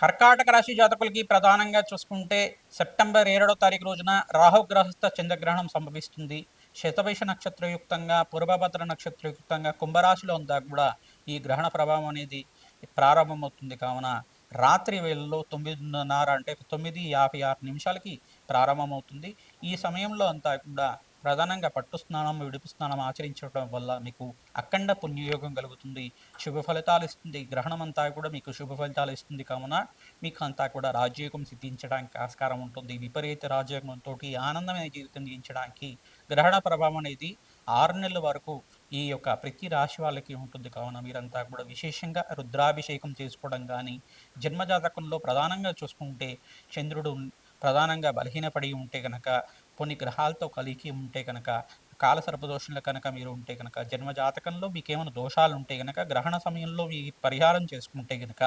కర్కాటక రాశి జాతకులకి ప్రధానంగా చూసుకుంటే సెప్టెంబర్ 7వ తారీఖు రోజున రాహుగ్రహస్థ చంద్రగ్రహణం సంభవిస్తుంది. శతభిష నక్షత్రయుక్తంగా, పూర్వభద్ర నక్షత్రయుక్తంగా కుంభరాశిలో అంతా కూడా ఈ గ్రహణ ప్రభావం అనేది ప్రారంభమవుతుంది. కావున రాత్రి వేళల్లో 9:30 అంటే 9:56 నిమిషాలకి ప్రారంభమవుతుంది. ఈ సమయంలో అంతా కూడా ప్రధానంగా పట్టు స్నానం, విడుపు స్నానం ఆచరించడం వల్ల మీకు అఖండ పుణ్యయోగం కలుగుతుంది. శుభ ఫలితాలు ఇస్తుంది. గ్రహణం అంతా కూడా మీకు శుభ ఫలితాలు ఇస్తుంది. కావున మీకు అంతా కూడా రాజయోగం సిద్ధించడానికి ఆస్కారం ఉంటుంది. విపరీత రాజయోగంతో ఆనందమైన జీవితం జీవించడానికి గ్రహణ ప్రభావం అనేది 6 నెలల వరకు ఈ యొక్క ప్రతి రాశి వాళ్ళకి ఉంటుంది. కావున మీరంతా కూడా విశేషంగా రుద్రాభిషేకం చేసుకోవడం కానీ, జన్మజాతకంలో ప్రధానంగా చూసుకుంటే చంద్రుడు ప్రధానంగా బలహీనపడి ఉంటే కనుక, కొన్ని గ్రహాలతో కలిగి ఉంటే కనుక, కాల సర్పదోషంలో కనుక మీరు ఉంటే కనుక, జన్మజాతకంలో మీకేమైనా దోషాలు ఉంటే కనుక, గ్రహణ సమయంలో మీ పరిహారం చేసుకుంటే కనుక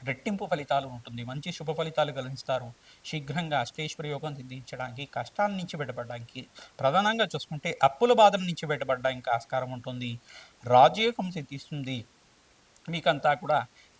రెట్టింపు ఫలితాలు ఉంటుంది. మంచి శుభ ఫలితాలు గలిస్తారు. శీఘ్రంగా అష్టైశ్వర్య యోగం సిద్ధించడానికి, కష్టాల నుంచి బయటపడడానికి, ప్రధానంగా చూసుకుంటే అప్పుల బాధల నుంచి బయటపడడానికి ఆస్కారం ఉంటుంది. రాజయోగం సిద్ధిస్తుంది. మీకంతా కూడా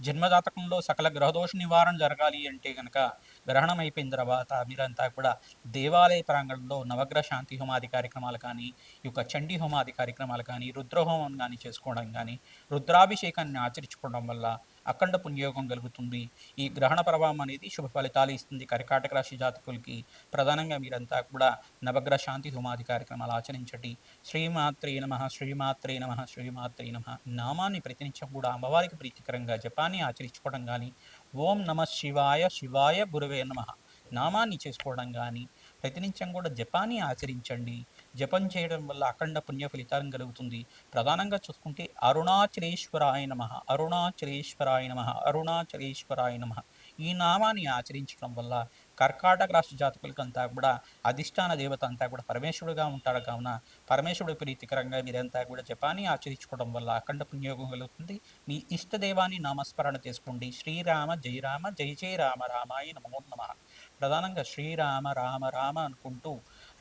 జన్మజాతకంలో సకల గ్రహదోష నివారణ జరగాలి అంటే గనక గ్రహణం అయిపోయిన తర్వాత మీరంతా కూడా దేవాలయ ప్రాంగణంలో నవగ్రహ శాంతి హోమాది కార్యక్రమాలు కానీ, ఈ యొక్క చండీ హోమాది కార్యక్రమాలు కానీ, రుద్రహోమం కానీ చేసుకోవడం కానీ, రుద్రాభిషేకాన్ని ఆచరించుకోవడం వల్ల అఖండ పుణ్యయోగం కలుగుతుంది. ఈ గ్రహణ ప్రభావం అనేది శుభ ఫలితాలు ఇస్తుంది. కర్కాటక రాశి జాతకులకి ప్రధానంగా మీరంతా కూడా నవగ్రహ శాంతి హోమాది కార్యక్రమాలు ఆచరించండి. శ్రీమాత్రే నమః, శ్రీమాత్రే నమః, శ్రీమాత్రే నమః నామాన్ని ప్రతినిత్యం కూడా అమ్మవారికి ప్రీతికరంగా జపాన్ని ఆచరించుకోవడం కానీ, ఓం నమ శివాయ శివాయ గురువే నమః నామాన్ని చేసుకోవడం కానీ, ప్రతినిత్యం కూడా జపాన్ని ఆచరించండి. జపం చేయడం వల్ల అఖండ పుణ్య ఫలితం కలుగుతుంది. ప్రధానంగా చూసుకుంటే అరుణాచలేశ్వరాయ నమః, అరుణాచలేశ్వరాయ నమః, అరుణాచలేశ్వరాయ నమః ఈ నామాన్ని ఆచరించడం వల్ల కర్కాటక రాశి జాతకులకంతా కూడా అధిష్టాన దేవత అంతా కూడా పరమేశ్వరుడుగా ఉంటాడు. కావున పరమేశ్వరుడు ప్రీతికరంగా మీరంతా కూడా జపాన్ని ఆచరించుకోవడం వల్ల అఖండ పుణ్యోగం కలుగుతుంది. మీ ఇష్టదేవాన్ని నామస్మరణ చేసుకోండి. శ్రీరామ జయ రామ జయ జయ రామ రామాయ నమో నమః ప్రధానంగా శ్రీరామ రామ రామ అనుకుంటూ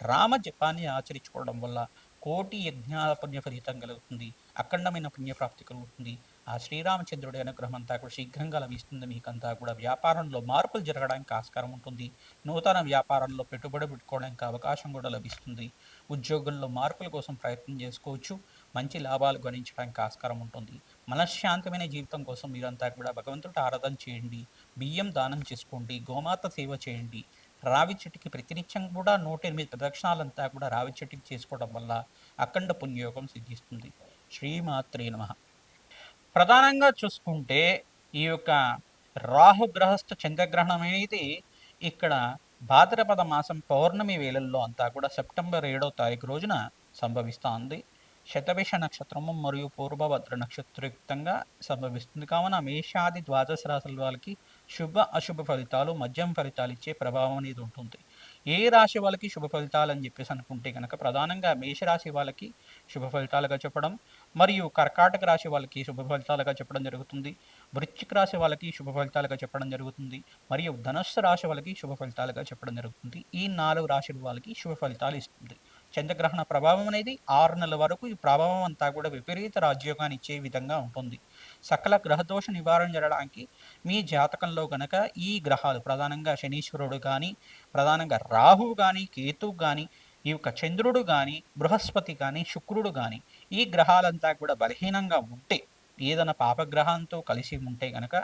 రామ జపాన్ని ఆచరించుకోవడం వల్ల కోటి యజ్ఞాల పుణ్య ఫలితం కలుగుతుంది. అఖండమైన పుణ్యప్రాప్తి కలుగుతుంది. ఆ శ్రీరామచంద్రుడి అనుగ్రహం అంతా కూడా శీఘ్రంగా లభిస్తుంది. మీకంతా కూడా వ్యాపారంలో మార్పులు జరగడానికి ఆస్కారం ఉంటుంది. నూతన వ్యాపారంలో పెట్టుబడి పెట్టుకోవడానికి అవకాశం కూడా లభిస్తుంది. ఉద్యోగుల్లో మార్పుల కోసం ప్రయత్నం చేసుకోవచ్చు. మంచి లాభాలు గణించడానికి ఆస్కారం ఉంటుంది. మనశ్శాంతమైన జీవితం కోసం మీరంతా కూడా భగవంతుడి ఆరాధన చేయండి. బియ్యం దానం చేసుకోండి. గోమాత సేవ చేయండి. రావి చెట్టుకి ప్రతినిత్యం కూడా 108 ప్రదక్షిణాలంతా కూడా రావి చెట్టుకి చేసుకోవడం వల్ల అఖండ పుణ్యయోగం సిద్ధిస్తుంది. శ్రీమాత్రే నమః ప్రధానంగా చూసుకుంటే ఈ యొక్క రాహుగ్రహస్థ చంద్రగ్రహణం అనేది ఇక్కడ భాద్రపద మాసం పౌర్ణమి వేళల్లో అంతా కూడా సెప్టెంబర్ 7వ తారీఖు రోజున సంభవిస్తుంది. శతభిష నక్షత్రము మరియు పూర్వభద్ర నక్షత్రయుక్తంగా సంభవిస్తుంది. కావున మేషాది ద్వాదశ రాశుల వాళ్ళకి శుభ అశుభ ఫలితాలు, మధ్యం ఫలితాలు ఇచ్చే ప్రభావం అనేది ఉంటుంది. ఏ రాశి వాళ్ళకి శుభ ఫలితాలు అని చెప్పేసి అనుకుంటే కనుక ప్రధానంగా మేషరాశి వాళ్ళకి శుభ ఫలితాలుగా చెప్పడం, మరియు కర్కాటక రాశి వాళ్ళకి శుభ ఫలితాలుగా చెప్పడం జరుగుతుంది. వృశ్చిక రాశి వాళ్ళకి శుభ ఫలితాలుగా చెప్పడం జరుగుతుంది. మరియు ధనుస్సు రాశి వాళ్ళకి శుభ ఫలితాలుగా చెప్పడం జరుగుతుంది. ఈ 4 రాశుల వాళ్ళకి శుభ ఫలితాలు ఇస్తుంది. చంద్రగ్రహణ ప్రభావం అనేది 6 నెలల వరకు ఈ ప్రభావం అంతా కూడా విపరీత రాజయోగాన్ని ఇచ్చే విధంగా ఉంటుంది. సకల గ్రహదోష నివారణ జరగడానికి మీ జాతకంలో గనక ఈ గ్రహాలు ప్రధానంగా శనీశ్వరుడు కానీ, ప్రధానంగా రాహువు కానీ, కేతువు కానీ, ఈ యొక్క చంద్రుడు కానీ, బృహస్పతి కానీ, శుక్రుడు కానీ ఈ గ్రహాలంతా కూడా బలహీనంగా ఉంటే, ఏదైనా పాపగ్రహంతో కలిసి ఉంటే గనక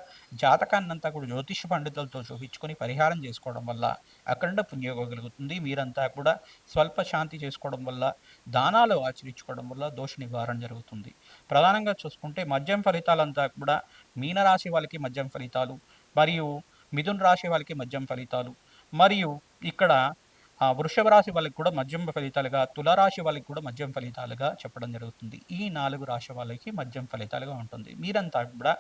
జాతకాన్నంతా కూడా జ్యోతిష పండితులతో చూపించుకొని పరిహారం చేసుకోవడం వల్ల అఖండ పుణ్యోగం కలుగుతుంది. మీరంతా కూడా స్వల్ప శాంతి చేసుకోవడం వల్ల, దానాలు ఆచరించుకోవడం వల్ల దోష నివారణ జరుగుతుంది. ప్రధానంగా చూసుకుంటే మద్యం ఫలితాలంతా కూడా మీనరాశి వాళ్ళకి మద్యం ఫలితాలు, మరియు మిథున రాశి వాళ్ళకి మద్యం ఫలితాలు, మరియు ఇక్కడ వృషభ రాశి వాళ్ళకి కూడా మధ్యమ ఫలితాలుగా, తులారాశి వాళ్ళకి కూడా మధ్యమ ఫలితాలుగా చెప్పడం జరుగుతుంది. ఈ 4 రాశి వాళ్ళకి మధ్యమ ఫలితాలుగా ఉంటుంది. మీరంతా కూడా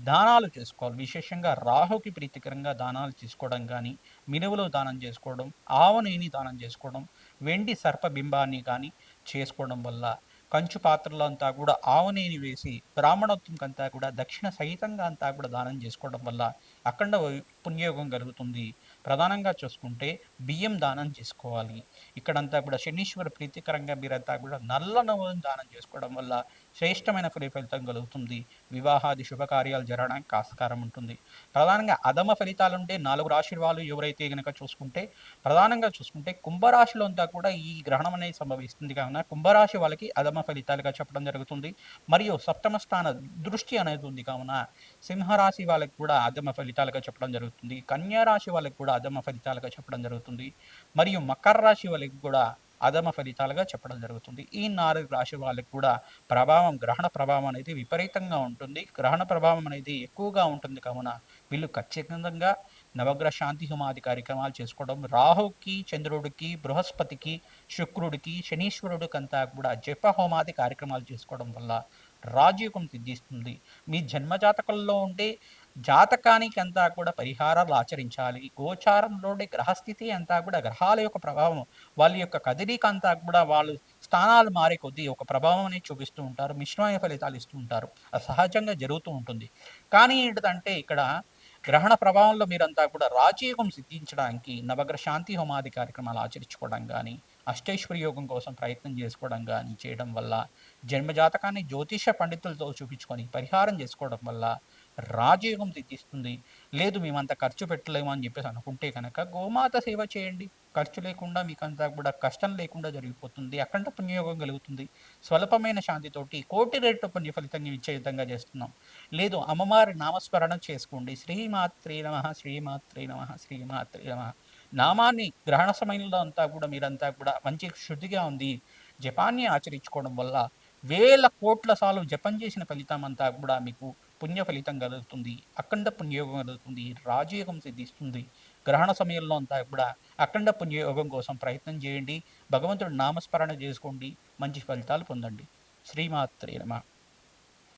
దానాలు చేసుకోవాలి. విశేషంగా రాహుకి ప్రీతికరంగా దానాలు చేసుకోవడం కానీ, మినువులు దానం చేసుకోవడం, ఆవనేని దానం చేసుకోవడం, వెండి సర్పబింబాన్ని కానీ చేసుకోవడం వల్ల, కంచు పాత్రలో అంతా కూడా ఆవనేని వేసి బ్రాహ్మణోత్తంకంతా కూడా దక్షిణ సహితంగా అంతా కూడా దానం చేసుకోవడం వల్ల అఖండ పుణ్యయోగం కలుగుతుంది. ప్రధానంగా చూసుకుంటే బియ్యం దానం చేసుకోవాలి. ఇక్కడంతా కూడా శనీశ్వర ప్రీతికరంగా మీరంతా కూడా నల్ల నువ్వులను దానం చేసుకోవడం వల్ల శ్రేష్టమైన ఫలితం కలుగుతుంది. వివాహాది శుభకార్యాలు జరగడానికి ఆస్కారం ఉంటుంది. ప్రధానంగా అధమ ఫలితాలుంటే 4 రాశి వాళ్ళు ఎవరైతే గనక చూసుకుంటే, ప్రధానంగా చూసుకుంటే కుంభరాశిలో అంతా కూడా ఈ గ్రహణం అనేది సంభవిస్తుంది కావున కుంభరాశి వాళ్ళకి అధమ ఫలితాలుగా చెప్పడం జరుగుతుంది. మరియు సప్తమ స్థాన దృష్టి అనేది ఉంది కావున సింహరాశి వాళ్ళకి కూడా అధమ ఫలితాలుగా చెప్పడం జరుగుతుంది. కన్యా రాశి వాళ్ళకి కూడా అధమ ఫలితాలుగా చెప్పడం జరుగుతుంది. మరియు మకర రాశి వాళ్ళకి కూడా అధమ ఫలితాలుగా చెప్పడం జరుగుతుంది. ఈ 4 రాశి వాళ్ళకి కూడా గ్రహణ ప్రభావం అనేది విపరీతంగా ఉంటుంది. గ్రహణ ప్రభావం అనేది ఎక్కువగా ఉంటుంది కావున వీళ్ళు ఖచ్చితంగా నవగ్రహ శాంతి హోమాది కార్యక్రమాలు చేసుకోవడం, రాహుకి, చంద్రుడికి, బృహస్పతికి, శుక్రుడికి, శనీశ్వరుడికంతా కూడా జప హోమాది కార్యక్రమాలు చేసుకోవడం వల్ల రాజయోగం సిద్ధిస్తుంది. మీ జన్మ జాతకంలో ఉండే జాతకానికి అంతా కూడా పరిహారాలు ఆచరించాలి. గోచారంలోని గ్రహస్థితి అంతా కూడా గ్రహాల యొక్క ప్రభావం, వాళ్ళ యొక్క కదలిక అంతా కూడా వాళ్ళు స్థానాలు మారే కొద్దీ ఒక ప్రభావం అనేది చూపిస్తూ ఉంటారు. మిశ్రమైన ఫలితాలు ఇస్తూ ఉంటారు. అది సహజంగా జరుగుతూ ఉంటుంది. కానీ ఏంటిదంటే ఇక్కడ గ్రహణ ప్రభావంలో మీరంతా కూడా రాజయోగం సిద్ధించడానికి నవగ్రహ శాంతి హోమాది కార్యక్రమాలు ఆచరించుకోవడం గానీ, అష్టైశ్వర్య యోగం కోసం ప్రయత్నం చేసుకోవడం గానీ చేయడం వల్ల, జన్మజాతకాన్ని జ్యోతిష పండితులతో చూపించుకొని పరిహారం చేసుకోవడం వల్ల రాజయోగం సిద్ధిస్తుంది. లేదు మేమంత ఖర్చు పెట్టలేము అని చెప్పేసి అనుకుంటే కనుక గోమాత సేవ చేయండి. ఖర్చు లేకుండా మీకంతా కూడా కష్టం లేకుండా జరిగిపోతుంది. అఖండ పుణ్యయోగం కలుగుతుంది. స్వల్పమైన శాంతితోటి కోటి రెట్లు పుణ్య ఫలితంగా ఇచ్చే విధంగా చేస్తున్నాం. లేదు అమ్మవారి నామస్మరణ చేసుకోండి. శ్రీమాత్రే నమః, శ్రీమాత్రే నమః, శ్రీమాత్రే నమః. నామాన్ని గ్రహణ సమయంలో అంతా కూడా మీరంతా కూడా మంచి శుద్ధిగా ఉంది. జపాన్ని ఆచరించుకోవడం వల్ల వేల కోట్ల సార్లు జపం చేసిన ఫలితం అంతా కూడా మీకు పుణ్య ఫలితం కలుగుతుంది. అఖండ పుణ్యయోగం కలుగుతుంది. రాజయోగం సిద్ధిస్తుంది. గ్రహణ సమయంలో అంతా కూడా అఖండ పుణ్యయోగం కోసం ప్రయత్నం చేయండి. భగవంతుడి నామస్మరణ చేసుకోండి. మంచి ఫలితాలు పొందండి. శ్రీమాత్రే నమః.